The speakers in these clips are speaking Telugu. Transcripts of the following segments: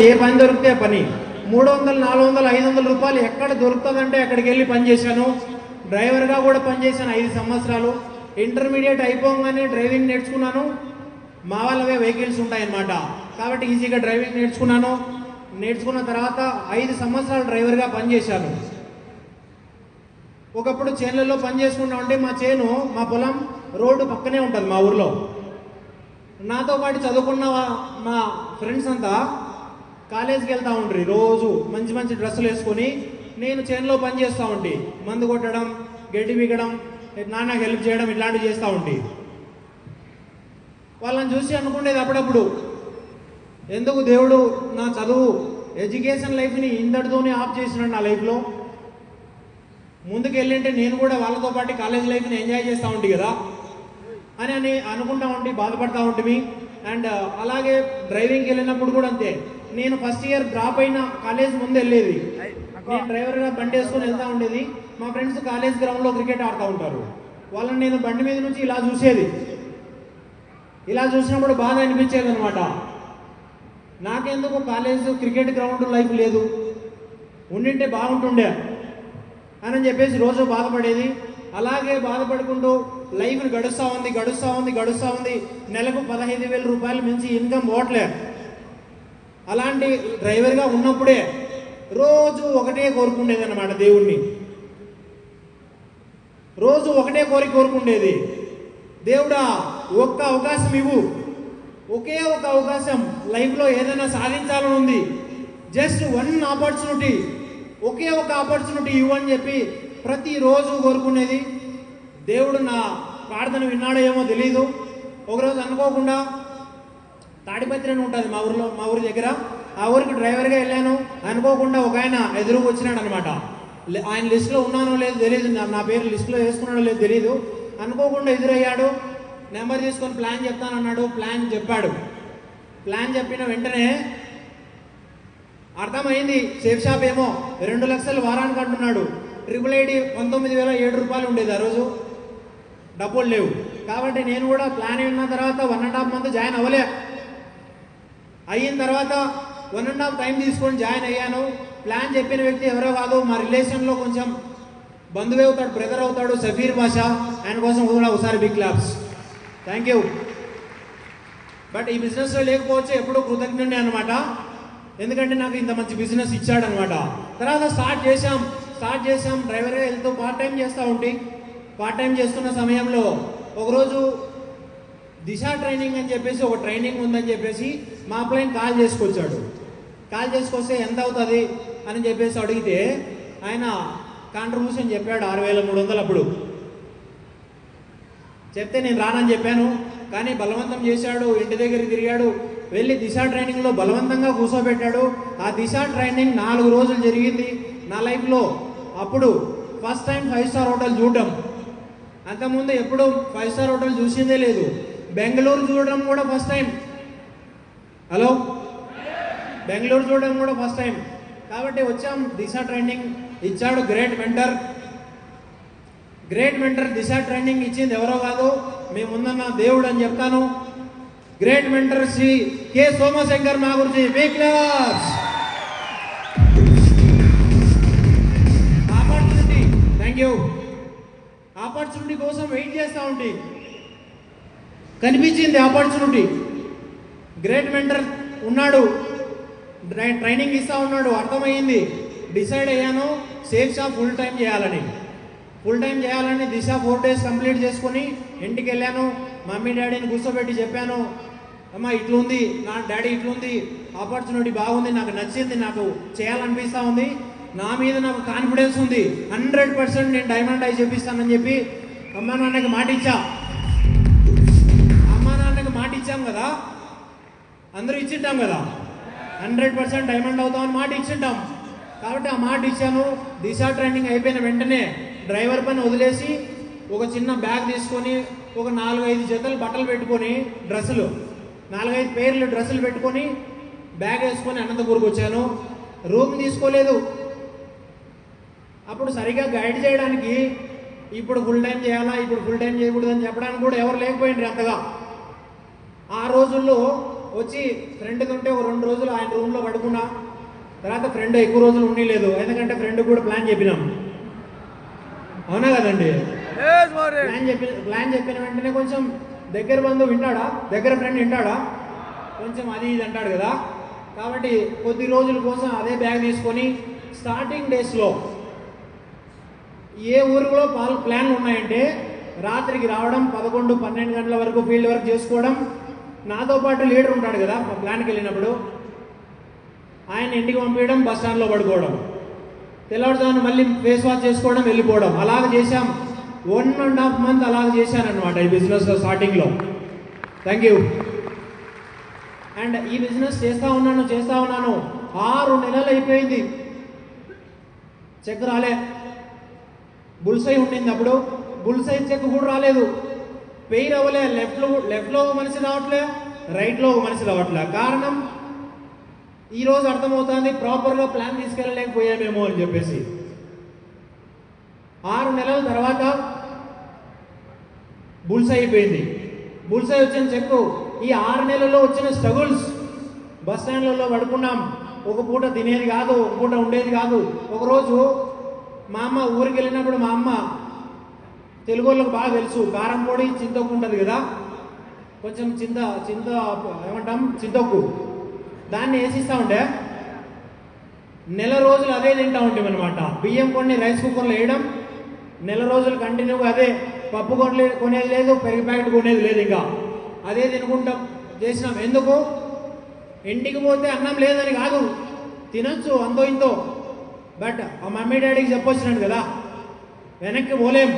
ఏ పని దొరికితే పని. 300, 400, 500 రూపాయలు ఎక్కడ దొరుకుతుందంటే అక్కడికి వెళ్ళి పనిచేశాను. డ్రైవర్గా కూడా పనిచేశాను 5 సంవత్సరాలు. ఇంటర్మీడియట్ అయిపోగానే డ్రైవింగ్ నేర్చుకున్నాను. మా వాళ్ళవే వెహికల్స్ ఉంటాయన్నమాట, కాబట్టి ఈజీగా డ్రైవింగ్ నేర్చుకున్నాను. నేర్చుకున్న తర్వాత 5 సంవత్సరాలు డ్రైవర్గా పనిచేశాను. ఒకప్పుడు చేనులలో పని చేసుకుంటా ఉంటే మా పొలం రోడ్డు పక్కనే ఉంటుంది మా ఊర్లో. నాతో పాటు చదువుకున్న మా ఫ్రెండ్స్ అంతా కాలేజీకి వెళ్తూ ఉంటారు రోజు మంచి మంచి డ్రెస్సులు వేసుకొని. నేను చేనులో పని చేస్తూ ఉంటే మందు కొట్టడం, గడ్డి పీకడం, నాన్నకి హెల్ప్ చేయడం ఇట్లాంటివి చేస్తూ ఉంటే వాళ్ళని చూసి అనుకునేది అప్పుడప్పుడు, ఎందుకు దేవుడు నా చదువు ఎడ్యుకేషన్ లైఫ్ని ఇంతటితోనే ఆఫ్ చేసినాడు నా లైఫ్లో. ముందుకు వెళ్ళింటే నేను కూడా వాళ్ళతో పాటు కాలేజ్ లైఫ్ని ఎంజాయ్ చేస్తూ ఉంటే కదా అని అనుకుంటా ఉంటే బాధపడతా ఉంటుంది. అండ్ అలాగే డ్రైవింగ్కి వెళ్ళినప్పుడు కూడా అంతే. నేను ఫస్ట్ ఇయర్ డ్రాప్ అయిన కాలేజ్ ముందు వెళ్ళేది, నేను డ్రైవర్గా బండి వేసుకొని వెళ్తూ ఉండేది. మా ఫ్రెండ్స్ కాలేజ్ గ్రౌండ్లో క్రికెట్ ఆడుతూ ఉంటారు, వాళ్ళని నేను బండి మీద నుంచి ఇలా చూసేది. ఇలా చూసినప్పుడు బాధ అనిపించేది అనమాట. నాకెందుకు కాలేజ్ క్రికెట్ గ్రౌండ్ లైఫ్ లేదు, ఉండింటే బాగుంటుండే అని చెప్పేసి రోజు బాధపడేది. అలాగే బాధపడుకుంటూ లైఫ్ని గడుస్తూ ఉంది. నెలకు 15,000 రూపాయలు మించి ఇన్కమ్ పోవట్లే. అలాంటి డ్రైవర్గా ఉన్నప్పుడే రోజు ఒకటే కోరుకుండేది అనమాట దేవుణ్ణి. రోజు ఒకటే కోరుకుండేది, దేవుడా ఒక్క అవకాశం ఇవ్వు, ఒకే ఒక అవకాశం లైఫ్లో ఏదైనా సాధించాలని ఉంది, జస్ట్ 1 ఆపర్చునిటీ, ఒకే ఒక ఆపర్చునిటీ ఇవ్వు అని చెప్పి ప్రతిరోజు కోరుకునేది. దేవుడు నా ప్రార్థన విన్నాడో ఏమో తెలీదు. ఒకరోజు అనుకోకుండా తాడిపత్రి అని ఉంటుంది మా ఊరి దగ్గర, ఆ ఊరికి డ్రైవర్గా వెళ్ళాను. అనుకోకుండా ఒక ఆయన ఎదురుకు వచ్చినాడు అనమాట. ఆయన లిస్టులో ఉన్నానో లేదో తెలియదు, నా పేరు లిస్టులో వేసుకున్నాడో లేదో తెలీదు. అనుకోకుండా ఎదురయ్యాడు, నెంబర్ తీసుకొని ప్లాన్ చెప్తానన్నాడు. ప్లాన్ చెప్పాడు. ప్లాన్ చెప్పిన వెంటనే అర్థమైంది, సేఫ్ షాప్ ఏమో 2 లక్షలు వారానికి అంటున్నాడు. ట్రిపుల్ ఐడి 19,007 రూపాయలు ఉండేది ఆ రోజు, డబ్బులు లేవు. కాబట్టి నేను కూడా ప్లాన్ అయిన తర్వాత 1.5 మంత్ జాయిన్ అవ్వలే. అయిన తర్వాత 1.5 టైం తీసుకొని జాయిన్ అయ్యాను. ప్లాన్ చెప్పిన వ్యక్తి ఎవరో కాదు, మా రిలేషన్లో కొంచెం బంధువు అవుతాడు, బ్రదర్ అవుతాడు, సఫీర్ బాషా. ఆయన కోసం కూడా ఒకసారి big claps. Thank you. But ఈ బిజినెస్లో లేకపోవచ్చు, ఎప్పుడూ కృతజ్ఞుడే అనమాట, ఎందుకంటే నాకు ఇంత మంచి బిజినెస్ ఇచ్చాడనమాట. తర్వాత స్టార్ట్ చేసాం డ్రైవర్గా వెళ్తూ పార్ట్ టైం చేస్తూ ఉంటే, పార్ట్ టైం చేస్తున్న సమయంలో ఒకరోజు దిశ ట్రైనింగ్ అని చెప్పేసి ఒక ట్రైనింగ్ ఉందని చెప్పేసి మా అప్లైన్ కాల్ చేసుకొచ్చాడు. కాల్ చేసుకొస్తే ఎంత అవుతుంది అని చెప్పేసి అడిగితే ఆయన కాంట్రిబ్యూషన్ చెప్పాడు 6,300. అప్పుడు చెప్తే నేను రానని చెప్పాను, కానీ బలవంతం చేశాడు, ఇంటి దగ్గరికి తిరిగాడు, వెళ్ళి దిశ ట్రైనింగ్లో బలవంతంగా కూర్చోబెట్టాడు. ఆ దిశ ట్రైనింగ్ 4 రోజులు జరిగింది నా లైఫ్లో. అప్పుడు ఫస్ట్ టైం 5 స్టార్ హోటల్ చూడడం. అంతకుముందు ఎప్పుడు 5 స్టార్ హోటల్ చూసిందే లేదు. బెంగళూరు చూడడం కూడా ఫస్ట్ టైం. హలో, బెంగళూరు చూడడం కూడా ఫస్ట్ టైం. కాబట్టి వచ్చాం. దిశ ట్రైనింగ్ ఇచ్చాడు గ్రేట్ మెంటర్. దిశ ట్రైనింగ్ ఇచ్చింది ఎవరో కాదు, మేము ముందన్న దేవుడు అని చెప్తాను. Great mentor Shri K Somashankar మా గురించి big claps. Opportunity, thank you. Opportunity కోసం వెయిట్ చేస్తూ ఉంటే కనిపించింది ఆపర్చునిటీ. గ్రేట్ మెంటర్ ఉన్నాడు, ట్రైనింగ్ ఇస్తూ ఉన్నాడు. అర్థమైంది, డిసైడ్ అయ్యాను సేఫ్ షాప్ ఫుల్ టైం చేయాలని. దిశ 4 days కంప్లీట్ చేసుకొని ఇంటికి వెళ్ళాను. మమ్మీ డాడీని కూర్చోబెట్టి చెప్పాను, అమ్మ ఇట్లుంది, నా డాడీ ఇట్లుంది, ఆపర్చునిటీ బాగుంది, నాకు నచ్చింది, నాకు చేయాలనిపిస్తూ ఉంది, నా మీద నాకు కాన్ఫిడెన్స్ ఉంది, 100% నేను డైమండ్ అయి చెప్పిస్తానని చెప్పి అమ్మా నాన్నకి మాట ఇచ్చాం కదా, అందరూ ఇచ్చింటాం కదా, 100% డైమండ్ అవుతామని మాట ఇచ్చింటాం. కాబట్టి ఆ మాట ఇచ్చాను. దిశ ట్రైనింగ్ అయిపోయిన వెంటనే డ్రైవర్ పని వదిలేసి ఒక చిన్న బ్యాగ్ తీసుకొని ఒక 4-5 జతలు బట్టలు పెట్టుకొని, 4-5 పేర్లు డ్రెస్సులు పెట్టుకొని బ్యాగ్ వేసుకొని అనంతపూర్కి వచ్చాను. రూమ్ తీసుకోలేదు. అప్పుడు సరిగా గైడ్ చేయడానికి, ఇప్పుడు ఫుల్ టైం చేయాలా, ఇప్పుడు ఫుల్ టైం చేయకూడదు అని చెప్పడానికి కూడా ఎవరు లేకపోయిండ్రు అంతగా. ఆ రోజుల్లో వచ్చి ఫ్రెండ్కి ఉంటే ఒక 2 రోజులు ఆయన రూమ్లో పడుకున్నా. తర్వాత ఫ్రెండ్ ఎక్కువ రోజులు ఉండలేదు, ఎందుకంటే ఫ్రెండ్ కూడా ప్లాన్ చెప్పినాం. అవునా కదండి? ప్లాన్ చెప్పిన వెంటనే కొంచెం దగ్గర బంధువు వింటాడా, దగ్గర ఫ్రెండ్ వింటాడా, కొంచెం అది ఇది అంటాడు కదా. కాబట్టి కొద్ది రోజుల కోసం అదే బ్యాగ్ తీసుకొని స్టార్టింగ్ డేస్లో ఏ ఊరిలో ప్లాన్లు ఉన్నాయంటే రాత్రికి రావడం, 11-12 గంటల వరకు ఫీల్డ్ వర్క్ చేసుకోవడం. నాతో పాటు లీడర్ ఉంటాడు కదా, మా ప్లాన్కి వెళ్ళినప్పుడు ఆయన ఇంటికి పంపించడం, బస్ స్టాండ్లో పడుకోవడం, తెల్లవారుజామున మళ్ళీ ఫేస్ వాష్ చేసుకోవడం, వెళ్ళిపోవడం. అలాగ చేశాం. 1.5 month అలాగ చేశానమాట ఈ బిజినెస్లో స్టార్టింగ్లో. Thank you. అండ్ ఈ బిజినెస్ చేస్తూ ఉన్నాను 6 నెలలు అయిపోయింది. చెక్ రాలే. బుల్సై ఉండింది అప్పుడు, బుల్సై చెక్ కూడా రాలేదు. పెయిర్ అవ్వలే. లెఫ్ట్లో మనిషి రావట్లే, రైట్లో మనిషి రావట్లే. కారణం ఈరోజు అర్థమవుతుంది, ప్రాపర్గా ప్లాన్ తీసుకెళ్ళలేకపోయామేమో అని చెప్పేసి. 6 నెలల తర్వాత బుల్సై అయిపోయింది. బుల్సై వచ్చిన చెక్కు, ఈ 6 నెలల్లో వచ్చిన స్ట్రగుల్స్. బస్ స్టాండ్లలో పడుకున్నాం, ఒక పూట తినేది కాదు, ఒక పూట ఉండేది కాదు. ఒకరోజు మా అమ్మ ఊరికి వెళ్ళినప్పుడు, మా అమ్మ తెలుగు వాళ్ళకి బాగా తెలుసు, కారం పొడి చింతొక్కు ఉంటుంది కదా, కొంచెం చింత ఏమంటాం చింతొక్కు, దాన్ని వేసిస్తూ ఉంటే నెల రోజులు అదే తింటా ఉంటాం అనమాట. బియ్యం కొన్ని రైస్ కుక్కర్లో వేయడం, నెల రోజులు కంటిన్యూగా అదే. పప్పు కొనేది లేదు, పెరుగు ప్యాకెట్ కొనేది లేదు, ఇంకా అదే తినుకుంటాం చేసినాం. ఎందుకు? ఇంటికి పోతే అన్నం లేదని కాదు, తినొచ్చు అంతో ఇంతో. బట్ ఆ మమ్మీ డాడీకి చెప్పొచ్చినాడు కదా, వెనక్కి పోలేం.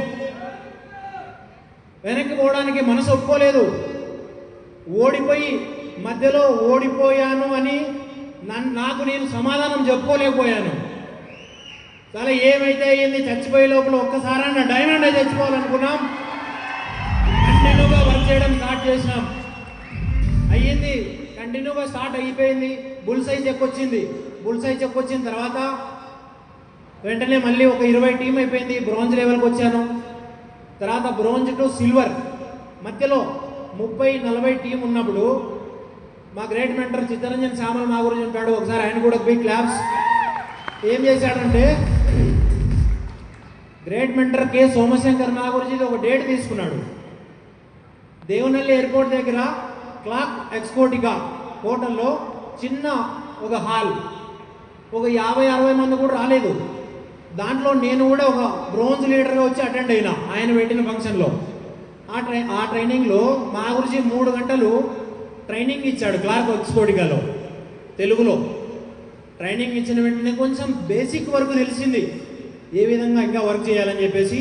వెనక్కి పోవడానికి మనసు ఒప్పుకోలేదు. ఓడిపోయి మధ్యలో ఓడిపోయాను అని నాకు నేను సమాధానం చెప్పుకోలేకపోయాను. చాలా ఏమైతే అయ్యింది, చచ్చిపోయే లోపల ఒక్కసారన్నా డైమండ్ చచ్చిపోవాలనుకున్నాం. కంటిన్యూగా వర్క్ చేయడం స్టార్ట్ చేసినాం. అయ్యింది, కంటిన్యూగా స్టార్ట్ అయిపోయింది. బుల్సై చెక్ వచ్చింది. బుల్సై చెక్ వచ్చిన తర్వాత వెంటనే మళ్ళీ ఒక 20 టీం అయిపోయింది. బ్రాంజ్ లెవెల్కి వచ్చాను. తర్వాత బ్రాంజ్ టు సిల్వర్ మధ్యలో 30-40 టీం ఉన్నప్పుడు మా గ్రేట్ మెంటర్ చిత్తరంజన్ శ్యామల్ మా గురించి ఉంటాడు. ఒకసారి ఆయన కూడా బిగ్ క్లాప్స్. ఏం చేశాడంటే, గ్రేట్ మెంటర్ కె సోమశంకర్ నా గురించి ఒక డేట్ తీసుకున్నాడు. దేవనల్లి ఎయిర్పోర్ట్ దగ్గర క్లాక్ ఎక్స్పోర్టిగా హోటల్లో చిన్న ఒక హాల్, ఒక 50-60 మంది కూడా రాలేదు. దాంట్లో నేను కూడా ఒక బ్రోంజ్ లీడర్గా వచ్చి అటెండ్ అయినా ఆయన పెట్టిన ఫంక్షన్లో. ఆ ట్రైనింగ్లో మా గురించి 3 గంటలు ట్రైనింగ్ ఇచ్చాడు క్లాక్ ఎక్స్పోర్టిగాలో తెలుగులో. ట్రైనింగ్ ఇచ్చిన వెంటనే కొంచెం బేసిక్ వర్క్ తెలిసింది, ఏ విధంగా ఇంకా వర్క్ చేయాలని చెప్పేసి.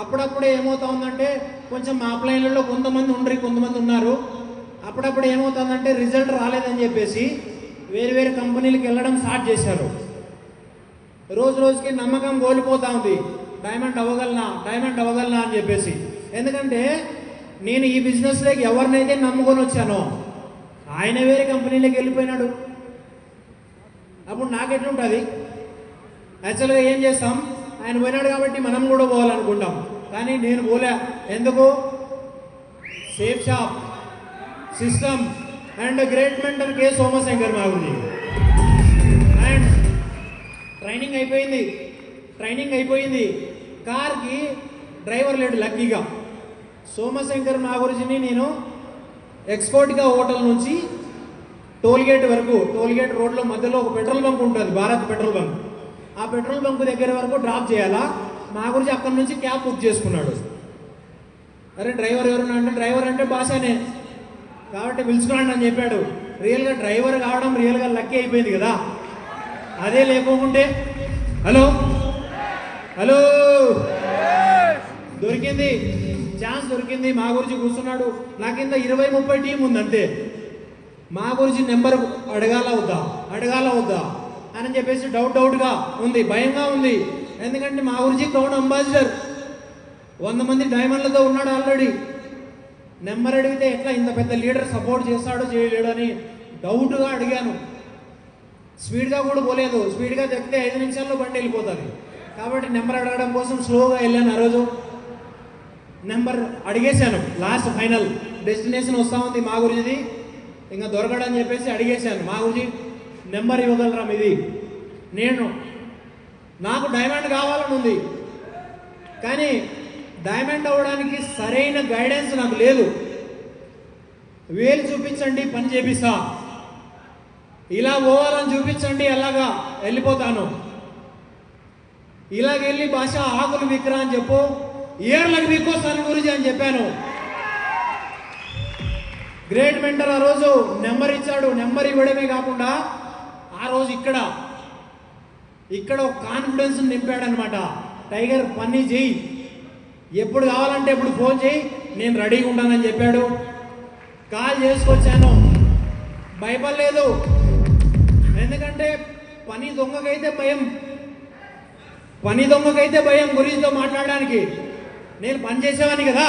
అప్పుడప్పుడే ఏమవుతా ఉందంటే, కొంచెం ఆఫ్లైన్లలో కొంతమంది ఉన్నారు. అప్పుడప్పుడు ఏమవుతుందంటే రిజల్ట్ రాలేదని చెప్పేసి వేరు వేరు కంపెనీలకు వెళ్ళడం స్టార్ట్ చేశారు. రోజు రోజుకి నమ్మకం కోల్పోతా ఉంది. డైమండ్ అవ్వగలనా అని చెప్పేసి. ఎందుకంటే నేను ఈ బిజినెస్లోకి ఎవరినైతే నమ్ముకొని వచ్చానో ఆయన వేరే కంపెనీలోకి వెళ్ళిపోయినాడు. అప్పుడు నాకెట్లుంటుంది? యాక్చువల్గా ఏం చేస్తాం, ఆయన పోయినాడు కాబట్టి మనం కూడా పోవాలనుకుంటాం. కానీ నేను పోలే. ఎందుకు? Safe shop system and great mentor K Somashankar మా గురించి. అండ్ ట్రైనింగ్ అయిపోయింది. కార్కి డ్రైవర్ లేడు లక్కీగా. సోమశంకర్ మా గురించి నేను ఎక్స్పోర్ట్గా హోటల్ నుంచి టోల్గేట్ వరకు, టోల్గేట్ రోడ్లో మధ్యలో ఒక పెట్రోల్ బంక్ ఉంటుంది, భారత్ పెట్రోల్ బంక్. ఆ పెట్రోల్ బంక్ దగ్గర వరకు డ్రాప్ చేయాలా. మా గురించి అక్కడి నుంచి క్యాబ్ బుక్ చేసుకున్నాడు. అరే డ్రైవర్ ఎవరన్నా అంటే, డ్రైవర్ అంటే భాషనే కాబట్టి పిలుచుకున్నాడు అని చెప్పాడు. రియల్గా డ్రైవర్ కావడం రియల్గా లక్కీ అయిపోయింది కదా. అదే లేకోకుంటే హలో దొరికింది, ఛాన్స్ దొరికింది. మా గురించి కూర్చున్నాడు. నా కింద 20-30 టీం ఉంది అంతే. మా గురించి నెంబర్ అడగాల వద్దా అని చెప్పేసి డౌట్గా ఉంది, భయంగా ఉంది. ఎందుకంటే మా గురించి క్రౌన్ అంబాసిడర్ 100 మంది డైమండ్లతో ఉన్నాడు ఆల్రెడీ. నెంబర్ అడిగితే ఎట్లా ఇంత పెద్ద లీడర్ సపోర్ట్ చేస్తాడో చేయలేడు అని డౌట్గా అడిగాను. స్పీడ్గా కూడా పోలేదు. స్పీడ్గా తెక్కితే 5 నిమిషాల్లో బండి వెళ్ళిపోతుంది. కాబట్టి నెంబర్ అడగడం కోసం స్లోగా వెళ్ళాను. ఆ రోజు నెంబర్ అడిగేశాను. లాస్ట్ ఫైనల్ డెస్టినేషన్ వస్తూ ఉంది మా గురించి. ఇంకా దొరకడని చెప్పేసి అడిగేశాను, మా గురించి నెంబర్ ఇవ్వగలరా మీది, నాకు డైమండ్ కావాలని ఉంది, కానీ డైమండ్ అవ్వడానికి సరైన గైడెన్స్ నాకు లేదు, వేలు చూపించండి పని చేపిస్తా, ఇలా పోవాలని చూపించండి అలాగా వెళ్ళిపోతాను, ఇలాగెళ్ళి భాష ఆకులు విక్రా అని చెప్పు, ఏర్లకు విక్కొస్తాను గురించి అని చెప్పాను. గ్రేట్ మెంటర్ ఆ రోజు నెంబర్ ఇచ్చాడు. నెంబర్ ఇవ్వడమే కాకుండా ఆ రోజు ఇక్కడ ఒక కాన్ఫిడెన్స్ నింపాడనమాట. టైగర్ పని చేయి, ఎప్పుడు కావాలంటే ఎప్పుడు ఫోన్ చేయి, నేను రెడీగా ఉంటానని చెప్పాడు. కాల్ చేసుకొచ్చాను, భయపడలేదు. ఎందుకంటే పని దొంగకైతే భయం గురితో మాట్లాడడానికి. నేను పని చేసేవాడిని కదా,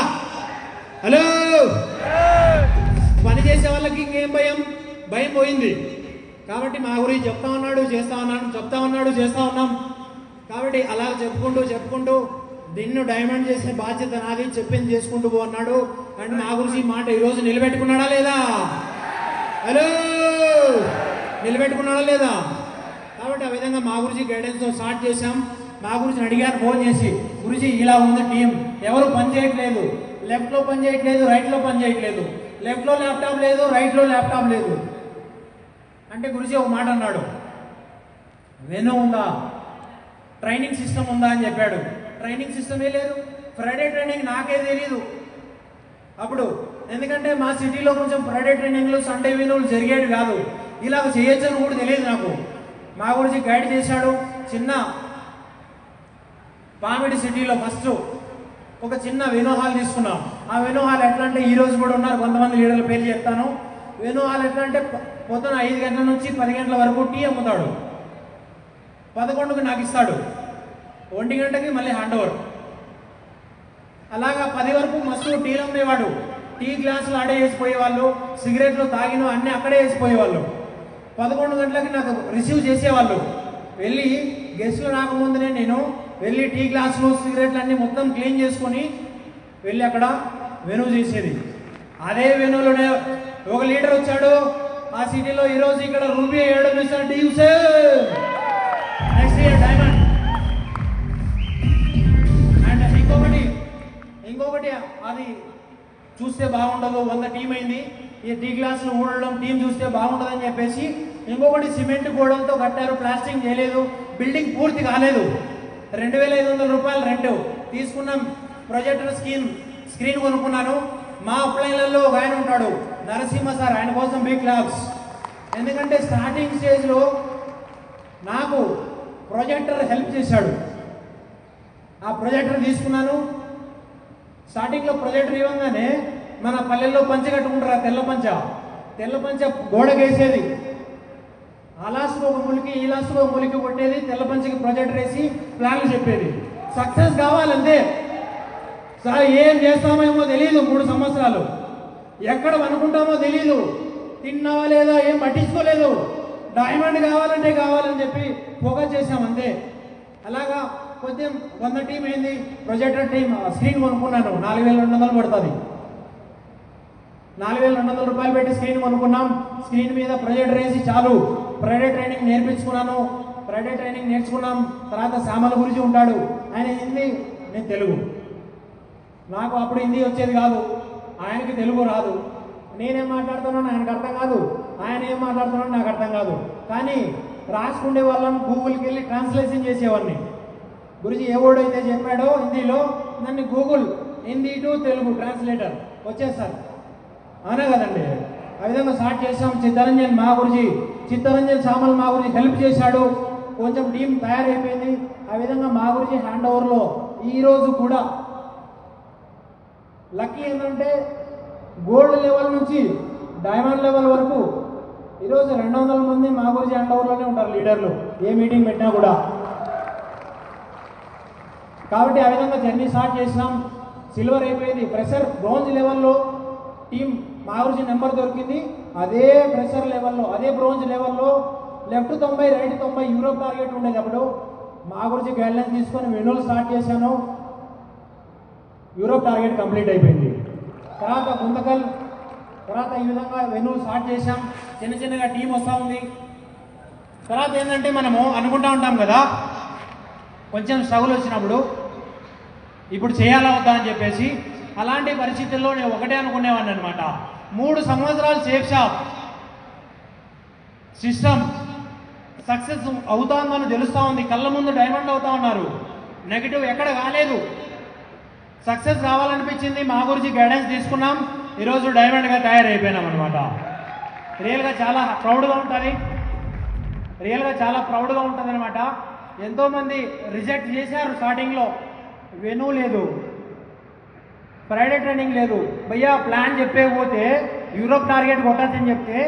హలో, పని చేసే వాళ్ళకి ఇంకేం భయం పోయింది. కాబట్టి మా గురించి చెప్తా ఉన్నాడు, చేస్తా ఉన్నాం. కాబట్టి అలా చెప్పుకుంటూ నిన్ను డైమండ్ చేసే బాధ్యత నాది, చెప్పింది చేసుకుంటూ పో అన్నాడు. అండ్ మా గురించి మాట ఈరోజు నిలబెట్టుకున్నాడా లేదా? హలో, నిలబెట్టుకున్నాడా లేదా? కాబట్టి ఆ విధంగా మా గురించి గైడెన్స్తో స్టార్ట్ చేశాం. మా గురించి అడిగారు ఫోన్ చేసి, గురించి ఇలా ఉంది టీం, ఎవరు పని చేయట్లేదు, లెఫ్ట్లో పని చేయట్లేదు, రైట్లో పని చేయట్లేదు, లెఫ్ట్లో ల్యాప్టాప్ లేదు, రైట్లో ల్యాప్టాప్ లేదు అంటే గురించి ఒక మాట అన్నాడు, వెను ఉందా, ట్రైనింగ్ సిస్టమ్ ఉందా అని చెప్పాడు. ట్రైనింగ్ సిస్టమే లేదు, ఫ్రైడే ట్రైనింగ్ నాకే తెలీదు అప్పుడు. ఎందుకంటే మా సిటీలో కొంచెం ఫ్రైడే ట్రైనింగ్లు, సండే వినులు జరిగేవి కాదు. ఇలాగ చేయొచ్చని కూడా తెలియదు నాకు. మా గురించి గైడ్ చేశాడు. చిన్న పామిడి సిటీలో ఫస్ట్ ఒక చిన్న వెను హాల్ తీసుకున్నాం. ఆ వెను హాల్ ఎట్లా అంటే, ఈరోజు కూడా ఉన్నారు కొంతమంది లీడర్ల పేర్లు చెప్తాను. వెను హాల్ ఎట్లా అంటే, పొద్దున 5 గంటల నుంచి 10 గంటల వరకు టీ అమ్ముతాడు, 11కి నాకు ఇస్తాడు, 1 గంటకి మళ్ళీ హ్యాండ్ ఓవర్. అలాగా 10 వరకు మస్తు టీలు అమ్మేవాడు. టీ గ్లాసులు ఆడే వేసిపోయేవాళ్ళు, సిగరెట్లు తాగిన అన్నీ అక్కడే వేసిపోయేవాళ్ళు. 11 గంటలకి నాకు రిసీవ్ చేసేవాళ్ళు. వెళ్ళి గెస్టులు రాకముందునే నేను వెళ్ళి టీ గ్లాసులు, సిగరెట్లు అన్నీ మొత్తం క్లీన్ చేసుకొని వెళ్ళి అక్కడ వెను చేసేది. అదే వెనులోనే ఒక లీడర్ వచ్చాడు ఆ సిటీలో. ఈరోజు ఇక్కడ రూబీ అయ్యాడు, మిస్టర్ డ్యూసే, నెక్స్ట్ ఇయర్ డైమండ్. అండ్ ఇంకొకటి అది చూస్తే బాగుండదు, 100 టీం అయింది, ఈ టీ గ్లాసులు ఊడడం టీం చూస్తే బాగుండదని చెప్పేసి ఇంకొకటి సిమెంట్ గోడలతో కట్టారు, ప్లాస్టింగ్ చేయలేదు, బిల్డింగ్ పూర్తి కాలేదు. 2,500 రూపాయలు రెంట్ తీసుకున్నాం. ప్రొజెక్టర్ స్క్రీన్ కొనుక్కున్నాను. మా అప్లైన్లలో ఒక ఆయన ఉంటాడు, నరసింహ సార్, ఆయన కోసం బిగ్ క్లాప్స్. ఎందుకంటే స్టార్టింగ్ స్టేజ్లో నాకు ప్రొజెక్టర్ హెల్ప్ చేశాడు. ఆ ప్రొజెక్టర్ తీసుకున్నాను. స్టార్టింగ్లో ప్రొజెక్టర్ ఇవ్వగానే మన పల్లెల్లో పంచ కట్టుకుంటారు, తెల్ల పంచ గోడకేసేది, ఆ లాస్ట్కి ఒక ములికి, ఈ లాస్ట్కి ఒక ములికి కొట్టేది, తెల్ల పంచకి ప్రొజెక్టర్ వేసి ప్లాన్లు చెప్పేది. సక్సెస్ కావాలంతే సార్. ఏం చేస్తామేమో తెలియదు, 3 సంవత్సరాలు ఎక్కడ అనుకుంటామో తెలియదు, తిన్నావా లేదా ఏం పట్టించుకోలేదు. డైమండ్ కావాలని చెప్పి ఫోకస్ చేసాం అంతే. అలాగా కొంచెం 100 టీం అయింది. ప్రొజెక్టర్ టీం స్క్రీన్ కొనుక్కున్నాను, 4,200 పడుతుంది. 4,200 రూపాయలు పెట్టి స్క్రీన్ కొనుక్కున్నాం. స్క్రీన్ మీద ప్రొజెక్టర్ వేసి చాలు. ఫ్రైడే ట్రైనింగ్ నేర్చుకున్నాం. తర్వాత శ్యామల గురించి ఉంటాడు, ఆయన హిందీ, నేను తెలుగు. నాకు అప్పుడు హిందీ వచ్చేది కాదు, ఆయనకి తెలుగు రాదు. నేనేం మాట్లాడుతున్నాను ఆయనకు అర్థం కాదు, ఆయన ఏం మాట్లాడుతున్నాడు నాకు అర్థం కాదు. కానీ రాసుకునే వాళ్ళం, గూగుల్కి వెళ్ళి ట్రాన్స్లేషన్ చేసేవాడిని. గురించి ఏ వర్డ్ అయితే చెప్పాడో హిందీలో, దాన్ని Google Hindi to Telugu translator వచ్చేస్తారు, అవునా కదండి. ఆ విధంగా స్టార్ట్ చేసాం. చిత్తరంజన్ సామల్ మా గురించి హెల్ప్ చేశాడు. కొంచెం టీం తయారైపోయింది. ఆ విధంగా మా గురించి హ్యాండ్ ఓవర్లో ఈరోజు కూడా లక్కీ ఏంటంటే, గోల్డ్ లెవెల్ నుంచి డైమండ్ లెవెల్ వరకు ఈరోజు 200 మంది మా గురించి హ్యాండ్ ఓవర్లోనే ఉంటారు లీడర్లు, ఏ మీటింగ్ పెట్టినా కూడా. కాబట్టి ఆ విధంగా జర్నీ స్టార్ట్ చేసినాం. సిల్వర్ అయిపోయింది. ప్రెషర్ బ్రోంజ్ లెవెల్లో టీం మా గురించి నెంబర్ దొరికింది. అదే ప్రెషర్ లెవెల్లో, అదే బ్రోంజ్ లెవెల్లో లెఫ్ట్ 90, రైట్ 90 యూరోప్ టార్గెట్ ఉండేది. అప్పుడు మా గురించి గైడ్లైన్స్ తీసుకొని వెనులు స్టార్ట్ చేశాను. యూరోప్ టార్గెట్ కంప్లీట్ అయిపోయింది. తర్వాత తర్వాత ఈ విధంగా వెన్యూ స్టార్ట్ చేసాం, చిన్న చిన్నగా టీం వస్తూ ఉంది. తర్వాత ఏంటంటే మనము అనుకుంటా ఉంటాం కదా, కొంచెం స్ట్రగుల్ వచ్చినప్పుడు ఇప్పుడు చేయాలా వద్దా అని చెప్పేసి. అలాంటి పరిస్థితుల్లో నేను ఒకటే అనుకునేవాడిని అనమాట, 3 సంవత్సరాలు సేఫ్ షాప్ సిస్టమ్ సక్సెస్ అవుతామని తెలుస్తూ ఉంది, కళ్ళ ముందు డైమండ్ అవుతా ఉన్నారు, నెగిటివ్ ఎక్కడ కాలేదు. సక్సెస్ కావాలనిపించింది, మా గురించి గైడెన్స్ తీసుకున్నాం, ఈరోజు డైమండ్గా తయారైపోయినాం అనమాట. రియల్గా చాలా ప్రౌడ్గా ఉంటుంది, అనమాట. ఎంతోమంది రిజెక్ట్ చేశారు స్టార్టింగ్లో, వెను లేదు, ఫ్రైడే ట్రైనింగ్ లేదు, భయ్యా ప్లాన్ చెప్పేకపోతే యూరోప్ టార్గెట్ కొట్టచ్చని చెప్తే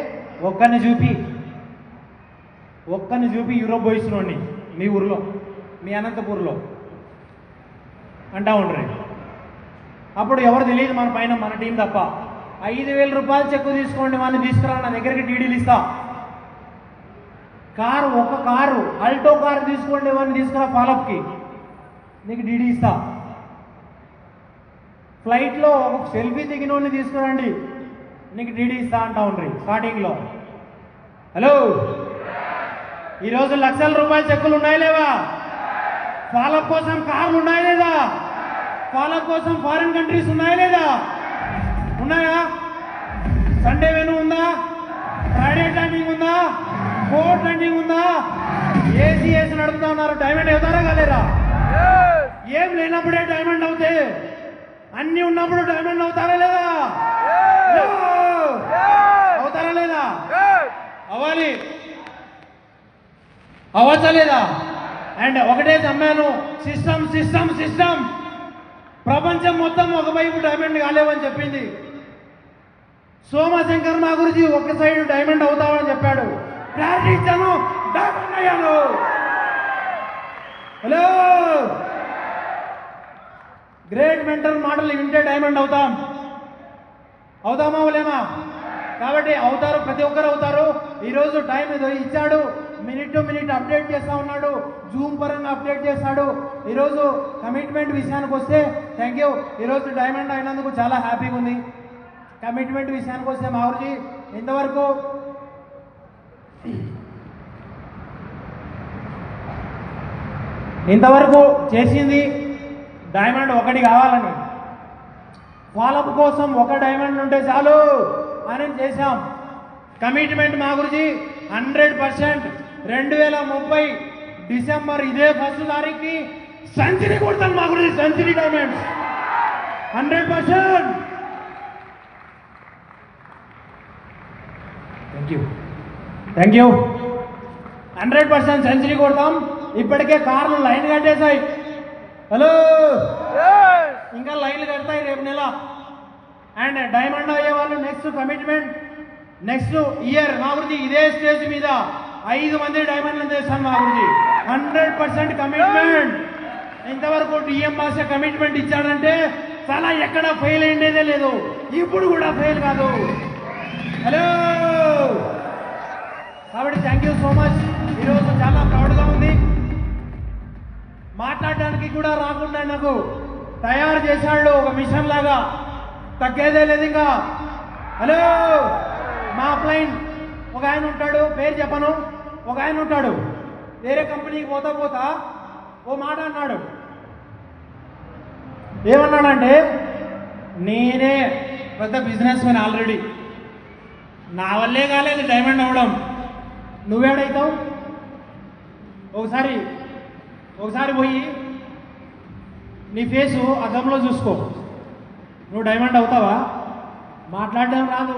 ఒక్కరిని చూపి యూరోప్ పోయిస్తున్నాండి మీ ఊర్లో, మీ అనంతపూర్లో అంటా ఉండరు. అప్పుడు ఎవరు తెలియదు మన పైన, మన టీం తప్ప. 5,000 రూపాయలు చెక్కు తీసుకోండి, వాళ్ళని తీసుకురా, నా దగ్గరికి డీడీలు ఇస్తా. ఒక కారు అల్టో కారు తీసుకోండి, వాళ్ళని తీసుకురా ఫాలోఅప్కి, నీకు డీడీ ఇస్తా. ఫ్లైట్లో ఒక సెల్ఫీ దిగిన వాళ్ళని తీసుకురండి, నీకు డీడీ ఇస్తా అంటా ఉండ్రి స్టార్టింగ్లో. హలో, ఈరోజు లక్షల రూపాయల చెక్కులు ఉన్నాయా లేవా? ఫాలోఅప్ కోసం కార్లు ఉన్నాయా లేదా? ఫాలోఅప్ కోసం ఫారిన్ కంట్రీస్ ఉన్నాయా లేదా? ఉన్నాయా? సండే వెను ఉందా? ఫ్రైడే ట్రైనింగ్ ఉందా? కోర్ట్ ట్రైనింగ్ ఉందా? ఏసీ నడుపుతా ఉన్నారు, డైమండ్ అవుతారా కాలేరా? ఏం లేనప్పుడే డైమండ్ అవుతే, అన్ని ఉన్నప్పుడు డైమండ్ అవుతారా లేదా? అవుతారా లేదా? అవ్వాలి, అవ్వచ్చా లేదా? అండ్ ఒకటే నమ్మాను, సిస్టమ్ ప్రపంచం మొత్తం ఒకవైపు డైమండ్ కాలేవని చెప్పింది. సోమశంకర్ మా గురించి ఒక సైడ్ డైమండ్ అవుతామని చెప్పాడు, క్లారిటీ ఇచ్చాను, డైమండ్ అయ్యాను. హలో, గ్రేట్ మెంటర్ మాటలు వింటే డైమండ్ అవుతామా అవలేమా? కాబట్టి అవుతారు, ప్రతి ఒక్కరు అవుతారు. ఈరోజు టైం ఏదో ఇచ్చాడు, మినిట్ టు మినిట్ అప్డేట్ చేస్తూ ఉన్నాడు, జూమ్ పరంగా అప్డేట్ చేస్తాడు. ఈరోజు కమిట్మెంట్ విషయానికి వస్తే థ్యాంక్ యూ, ఈరోజు డైమండ్ అయినందుకు చాలా హ్యాపీగా ఉంది. కమిట్మెంట్ విషయానికి వస్తే మావుజీ ఇంతవరకు చేసింది డైమండ్ ఒకటి కావాలని, ఫాలోఅప్ కోసం ఒక డైమండ్ ఉంటే చాలు అని చేశాం. కమిట్మెంట్ మా గురించి 100%. 2030 డిసెంబర్ ఇదే 1 తారీఖుకి సెంచరీ కొడతాను మా గురించి, century diamonds 100%. Thank you 100% century కొడతాం. ఇప్పటికే కార్లు లైన్ కట్టేశాయి. హలో, ఇంకా లైన్లు కడతాయి రేపు నెల. అండ్ డైమండ్ అయ్యే వాళ్ళు నెక్స్ట్ కమిట్మెంట్, నెక్స్ట్ ఇయర్ మా గురించి ఇదే స్టేజ్ మీద 5 మంది డైమండ్లు చేస్తాను మా గురించి. 100% కమిట్మెంట్. ఇంతవరకు డిఎం భాష కమిట్మెంట్ ఇచ్చాడంటే చాలా ఎక్కడ ఫెయిల్ అయ్యేదే లేదు, ఇప్పుడు కూడా ఫెయిల్ కాదు. హలో, కాబట్టి థ్యాంక్ యూ సో మచ్. ఈరోజు చాలా ప్రౌడ్గా ఉంది. మాట్లాడడానికి కూడా రాకుండా నాకు తయారు చేశాడు ఒక మిషన్ లాగా, తగ్గేదే లేదు ఇంకా. హలో, మా అప్లైన్ ఒక ఆయన ఉంటాడు, పేరు చెప్పను, ఒక ఆయన ఉంటాడు, వేరే కంపెనీకి పోతా ఓ మాట అన్నాడు. ఏమన్నాడంటే, నేనే పెద్ద బిజినెస్ మ్యాన్, ఆల్రెడీ నా వల్లే కాలేదు డైమండ్ అవ్వడం, నువ్వేడైతావు? ఒకసారి పోయి నీ ఫేసు అద్దంలో చూసుకో, నువ్వు డైమండ్ అవుతావా? మాట్లాడడం రాదు,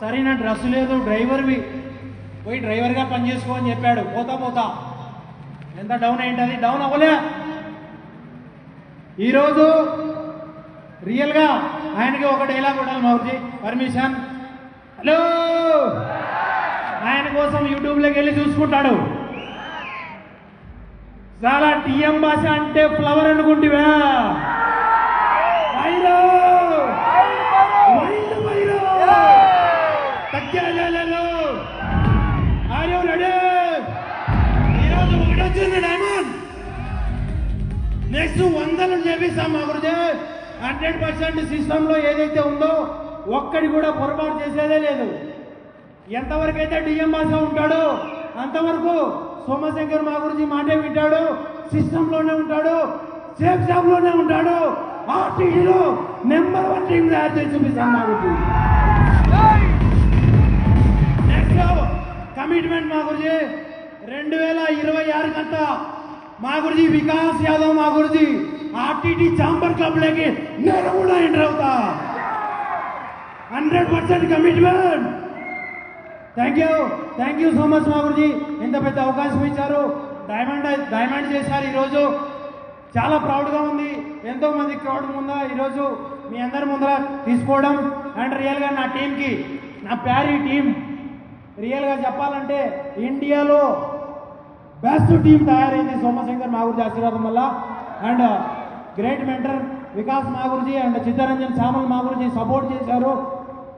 సరైన డ్రెస్ లేదు, డ్రైవర్వి, పోయి డ్రైవర్గా పనిచేసుకో అని చెప్పాడు. పోతా ఎంత డౌన్ అయింది, డౌన్ అవ్వలే. ఈరోజు రియల్గా ఆయనకి ఒక డైలాగ్ ఉండాలి మౌర్జీ, పర్మిషన్. హలో, ఆయన కోసం యూట్యూబ్లోకి వెళ్ళి చూసుకుంటాడు. చాలా టీఎం భాష అంటే ఫ్లవర్ అనుకుంటివా? ఈరోజు ఒకటి వచ్చింది డైమండ్, నెక్స్ట్ 100 చేపిస్తాం మా గురించి. 100% సిస్టంలో ఏదైతే ఉందో ఒక్కడి కూడా పొరపాటు చేసేదే లేదు. ఎంతవరకు అయితే డిఎం బాసా ఉంటాడో అంతవరకు సోమశంకర్ మా గురించి మాటే వింటాడు, సిస్టంలోనే ఉంటాడు, సేఫ్ జాబ్లోనే ఉంటాడు. ఆర్టీడీలో నెంబర్ 1 టీం తయారు చేసి చూపిస్తాం మా గురించి. నెక్స్ట్ కమిట్మెంట్ మా గురించి 2026 కంతా మా గురించి వికాస్ యాదవ్ మా గురించి ఆర్టీడీ ఛాంబర్ క్లబ్ లోకి నేను కూడా ఎంటర్ అవుతా. 100% commitment. Thank you so much మా గురించి. ఇంత పెద్ద అవకాశం ఇచ్చారు, డైమండ్ చేశారు. ఈరోజు చాలా ప్రౌడ్గా ఉంది. ఎంతో మంది క్రౌడ్ ముందు ఈరోజు మీ అందరి ముందర తీసుకోవడం అండ్ రియల్గా నా టీంకి, నా ప్యారీ టీం రియల్గా చెప్పాలంటే ఇండియాలో బెస్ట్ టీం తయారైంది సోమశంకర్ మా గురించి ఆశీర్వాదం వల్ల. అండ్ గ్రేట్ మెంటర్ వికాస్ మా గురించి అండ్ చిత్తరంజన్ సామల్ మా గురించి సపోర్ట్ చేశారు.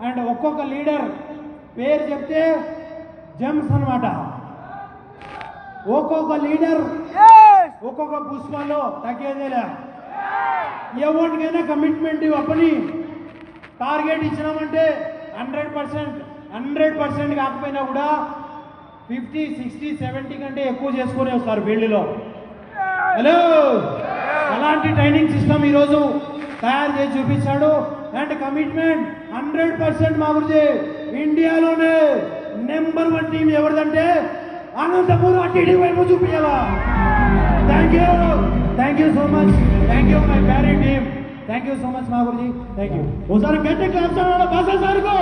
అండ్ ఒక్కొక్క లీడర్ పేరు చెప్తే జెమ్స్ అనమాట. ఒక్కొక్క లీడర్ ఒక్కొక్క పుష్పాల్లో తగ్గేదేలే. ఎవరికైనా కమిట్మెంట్ అప్పని టార్గెట్ ఇచ్చినామంటే 100% కాకపోయినా కూడా 50, 60, 70 కంటే ఎక్కువ చేసుకునే వస్తారు ఫీల్డ్లో. హలో, అలాంటి ట్రైనింగ్ సిస్టమ్ ఈరోజు తయారు చేసి చూపించాడు. అండ్ కమిట్మెంట్ 100% మా గురించి ఇండియాలోనే నెంబర్ 1 టీం ఎవరిదంటే అనంతపురం ఆర్టీడీ వైపు చూపించాలా. Thank you so much. Thank you my ప్యారీ team. Thank you so much మా గురించి. Thank you. ఒకసారి గట్టి క్లాప్స్ అన్నాడు బాసా సార్కు.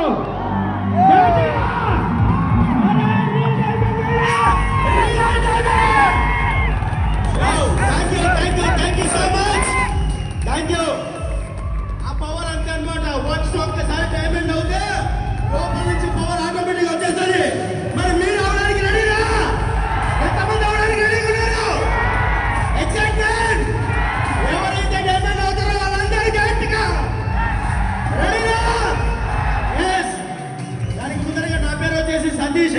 Thank you so much. Thank you. ఆ పవర్ అంతే అన్నమాట. వాచ్ ఒక్కసారి డైమండ్ అవుతే లోపల నుంచి పవర్ ఆటోమేటిక్ వచ్చేస్తుంది. మరి మీరు అవడానికి రెడీనా? ఎంతమంది అవడానికి రెడీగా ఉన్నారు? ఎక్సైట్మెంట్. ఎవరైతే డైమండ్ అవుతారో వాళ్ళందరూ గట్టిగా రెడీనా? ఎస్. దానికి ముందరగా నా పేరు వచ్చేసి సతీష్.